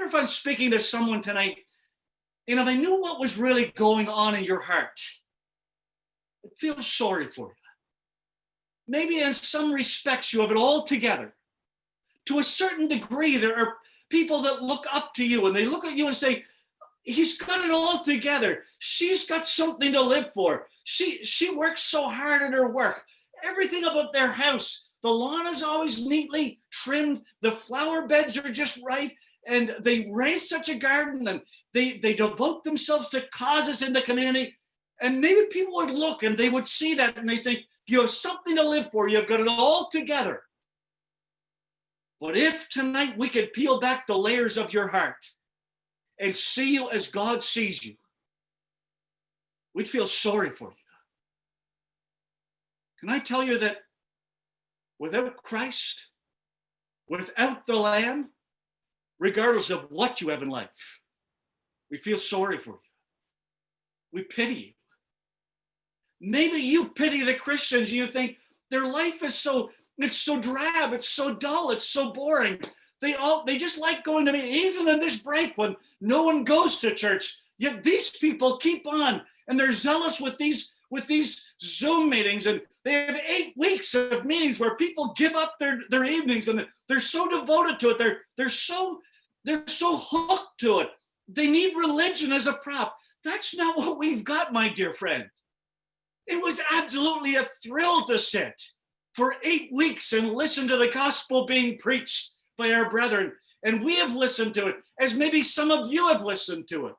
if I'm speaking to someone tonight, and if I knew what was really going on in your heart, I'd feel sorry for you. Maybe in some respects you have it all together. To a certain degree, there are people that look up to you and they look at you and say, he's got it all together. She's got something to live for. She works so hard at her work. Everything about their house, the lawn is always neatly trimmed. The flower beds are just right. And they raise such a garden and they devote themselves to causes in the community. And maybe people would look and they would see that and they think, you have something to live for. You've got it all together. But if tonight we could peel back the layers of your heart and see you as God sees you, we'd feel sorry for you. Can I tell you that without Christ, without the Lamb, regardless of what you have in life, we feel sorry for you. We pity you. Maybe you pity the Christians and you think their life is so drab, it's so dull, it's so boring. They just like going to meetings, even in this break when no one goes to church. Yet these people keep on and they're zealous with these Zoom meetings, and they have 8 weeks of meetings where people give up their evenings and they're so devoted to it. They're so hooked to it. They need religion as a prop. That's not what we've got, my dear friend. It was absolutely a thrill to sit for 8 weeks and listen to the gospel being preached by our brethren. And we have listened to it, as maybe some of you have listened to it.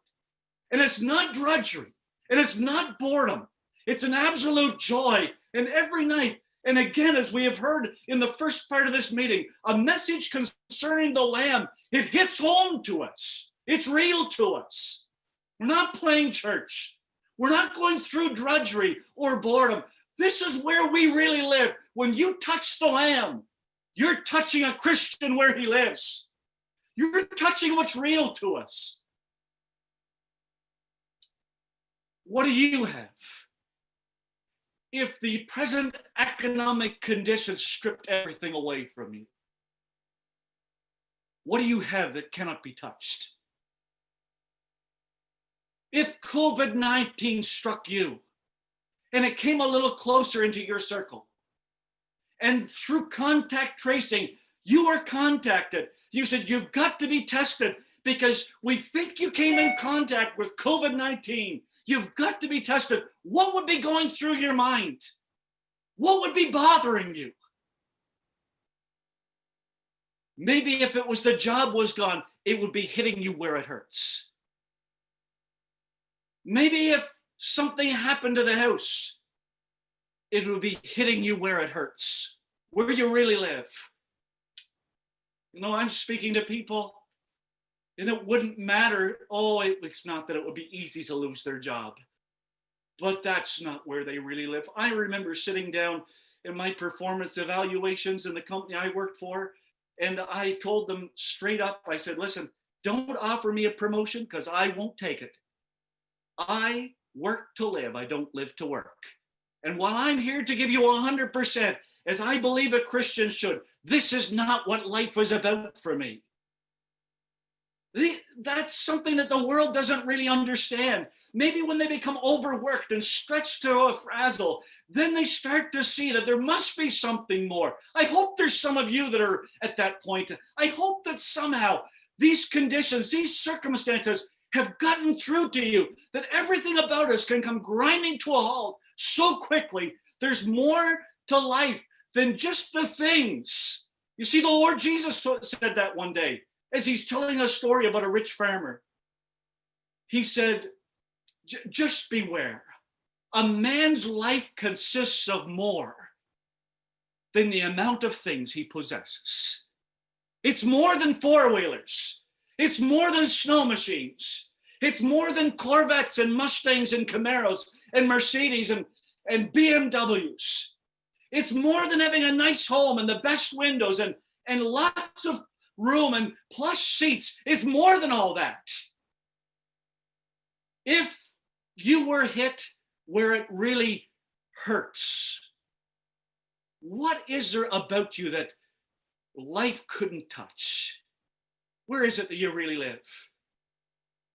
And it's not drudgery, and it's not boredom. It's an absolute joy. And every night, and again, as we have heard in the first part of this meeting, a message concerning the Lamb, it hits home to us. It's real to us. We're not playing church. We're not going through drudgery or boredom. This is where we really live. When you touch the Lamb, you're touching a Christian where he lives. You're touching what's real to us. What do you have? If the present economic conditions stripped everything away from you, what do you have that cannot be touched? If COVID-19 struck you and it came a little closer into your circle, and through contact tracing, you were contacted. You said, you've got to be tested because we think you came in contact with COVID-19. You've got to be tested. What would be going through your mind? What would be bothering you? Maybe if it was the job was gone, it would be hitting you where it hurts. Maybe if something happened to the house, it would be hitting you where it hurts, where you really live. You know, I'm speaking to people, and it wouldn't matter. It's not that it would be easy to lose their job, but that's not where they really live. I remember sitting down in my performance evaluations in the company I worked for, and I told them straight up, I said, listen, don't offer me a promotion because I won't take it. I work to live. I don't live to work. And while I'm here to give you 100%, as I believe a Christian should, this is not what life is about for me. That's something that the world doesn't really understand. Maybe when they become overworked and stretched to a frazzle, then they start to see that there must be something more. I hope there's some of you that are at that point. I hope that somehow these conditions, these circumstances have gotten through to you, that everything about us can come grinding to a halt so quickly. There's more to life than just the things. You see, the Lord Jesus said that one day as he's telling a story about a rich farmer. He said, just beware. A man's life consists of more than the amount of things he possesses. It's more than four-wheelers. It's more than snow machines. It's more than Corvettes and Mustangs and Camaros and Mercedes and BMWs. It's more than having a nice home and the best windows and lots of room and plush seats. It's more than all that. If you were hit where it really hurts, what is there about you that life couldn't touch? Where is it that you really live?